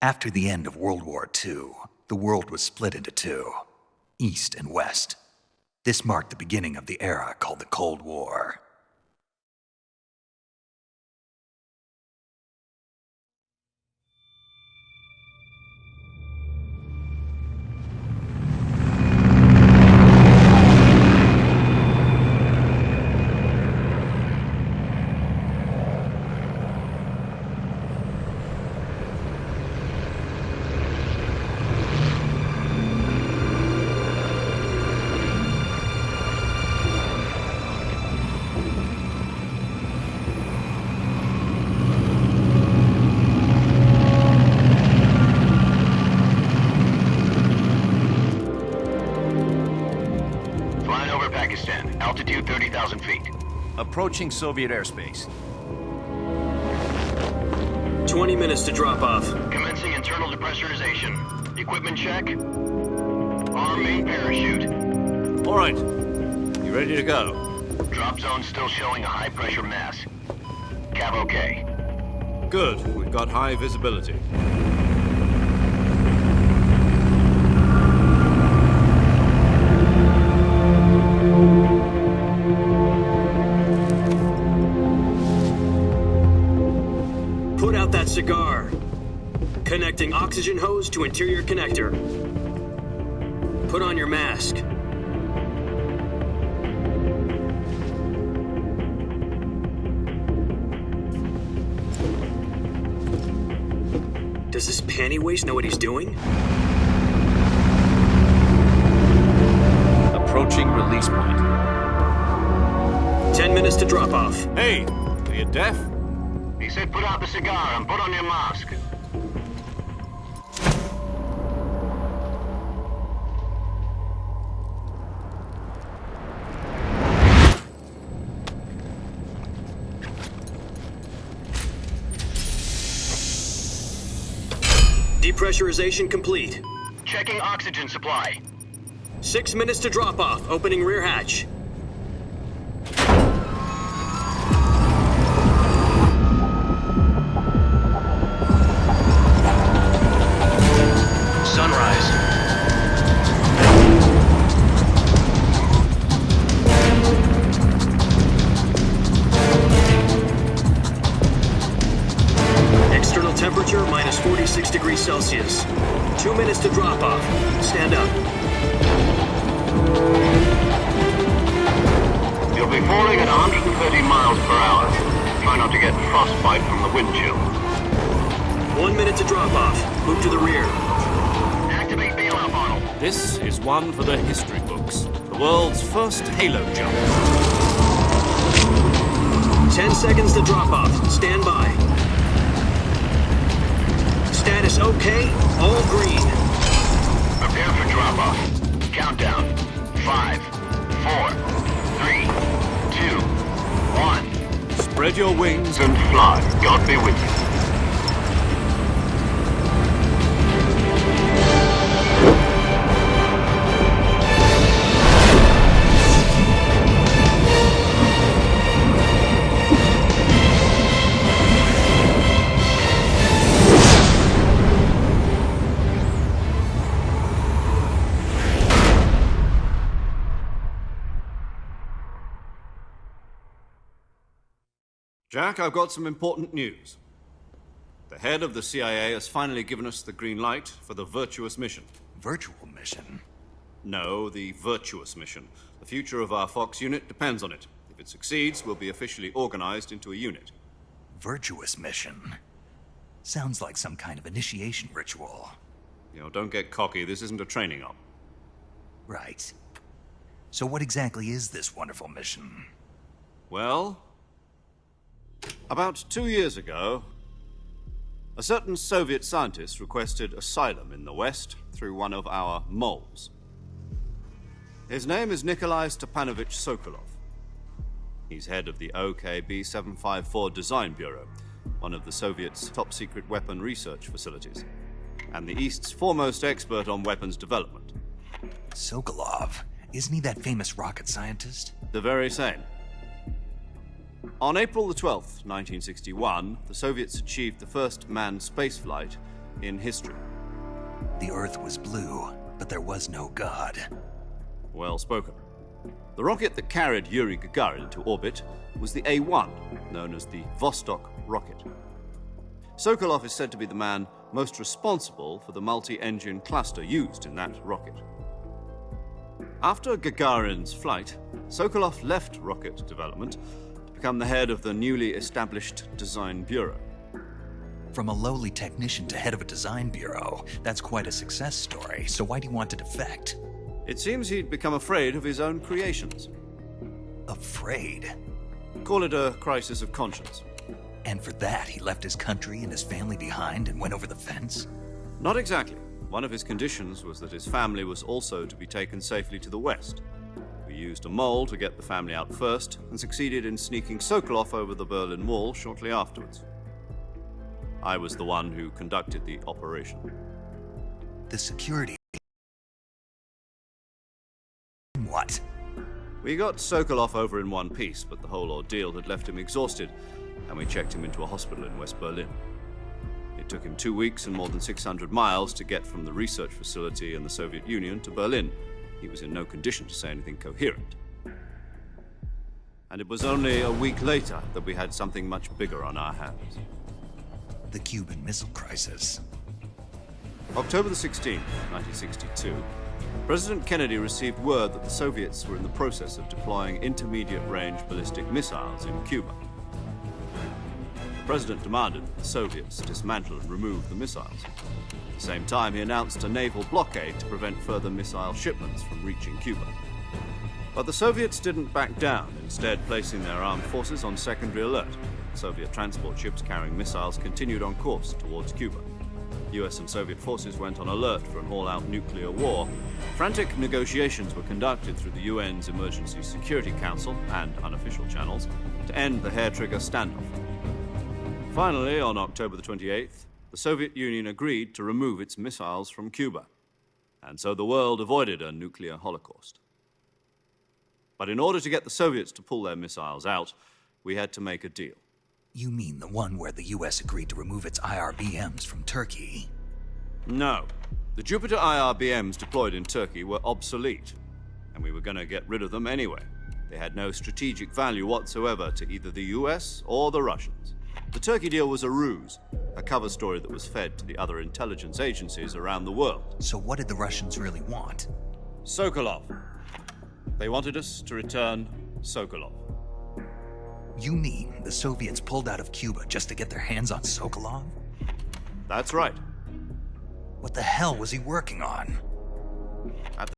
After the end of World War II, the world was split into two, East and West. This marked the beginning of the era called the Cold War. Altitude 30,000 feet. Approaching Soviet airspace. 20 minutes to drop off. Commencing internal depressurization. Equipment check. Arm main parachute. All right. You ready to go? Drop zone still showing a high pressure mass. Cav okay. Good. We've got high visibility. Put out that cigar. Connecting oxygen hose to interior connector. Put on your mask. Does this panty waste know what he's doing? Approaching release point. 10 minutes to drop off. Hey, are you deaf? He said put out the cigar and put on your mask. Depressurization complete. Checking oxygen supply. 6 minutes to drop off. Opening rear hatch. Sunrise. External temperature minus 46 degrees Celsius. 2 minutes to drop off. Stand up. You'll be falling at 130 miles per hour. Try not to get frostbite from the wind chill. 1 minute to drop off. Move to the rear. Activate bailout model. This is one for the history books. The world's first halo jump. 10 seconds to drop off. Stand by. Status okay. All green. Prepare for drop off. Countdown. 5, 4, 3, 2, 1. Spread your wings. And fly. God be with you. Jack, I've got some important news. The head of the CIA has finally given us the green light for the virtuous mission. Virtual mission? No, the virtuous mission. The future of our Fox unit depends on it. If it succeeds, we'll be officially organized into a unit. Virtuous mission? Sounds like some kind of initiation ritual. You know, don't get cocky. This isn't a training op. Right. So what exactly is this wonderful mission? Well, about 2 years ago, a certain Soviet scientist requested asylum in the West through one of our moles. His name is Nikolai Stepanovich Sokolov. He's head of the OKB-754 Design Bureau, one of the Soviets' top-secret weapon research facilities, and the East's foremost expert on weapons development. Sokolov? Isn't he that famous rocket scientist? The very same. On April the 12th, 1961, the Soviets achieved the first manned spaceflight in history. The Earth was blue, but there was no God. Well spoken. The rocket that carried Yuri Gagarin into orbit was the A-1, known as the Vostok rocket. Sokolov is said to be the man most responsible for the multi-engine cluster used in that rocket. After Gagarin's flight, Sokolov left rocket development to become the head of the newly established Design Bureau. From a lowly technician to head of a design bureau, that's quite a success story, so why do you want to defect? It seems he'd become afraid of his own creations. Afraid? Call it a crisis of conscience. And for that, he left his country and his family behind and went over the fence? Not exactly. One of his conditions was that his family was also to be taken safely to the west. We used a mole to get the family out first and succeeded in sneaking Sokolov over the Berlin Wall shortly afterwards. I was the one who conducted the operation. The security... What? We got Sokolov over in one piece, but the whole ordeal had left him exhausted, and we checked him into a hospital in West Berlin. It took him 2 weeks and more than 600 miles to get from the research facility in the Soviet Union to Berlin. He was in no condition to say anything coherent. And it was only a week later that we had something much bigger on our hands. The Cuban Missile Crisis. October the 16th, 1962, President Kennedy received word that the Soviets were in the process of deploying intermediate-range ballistic missiles in Cuba. The President demanded that the Soviets dismantle and remove the missiles. At the same time, he announced a naval blockade to prevent further missile shipments from reaching Cuba. But the Soviets didn't back down, instead placing their armed forces on secondary alert. Soviet transport ships carrying missiles continued on course towards Cuba. US and Soviet forces went on alert for an all-out nuclear war. Frantic negotiations were conducted through the UN's Emergency Security Council and unofficial channels to end the hair-trigger standoff. Finally, on October the 28th, the Soviet Union agreed to remove its missiles from Cuba, and so the world avoided a nuclear holocaust. But in order to get the Soviets to pull their missiles out, we had to make a deal. You mean the one where the US agreed to remove its IRBMs from Turkey? No. The Jupiter IRBMs deployed in Turkey were obsolete, and we were going to get rid of them anyway. They had no strategic value whatsoever to either the US or the Russians. The Turkey deal was a ruse, a cover story that was fed to the other intelligence agencies around the world. So what did the Russians really want? Sokolov. They wanted us to return Sokolov. You mean the Soviets pulled out of Cuba just to get their hands on Sokolov? That's right. What the hell was he working on? At the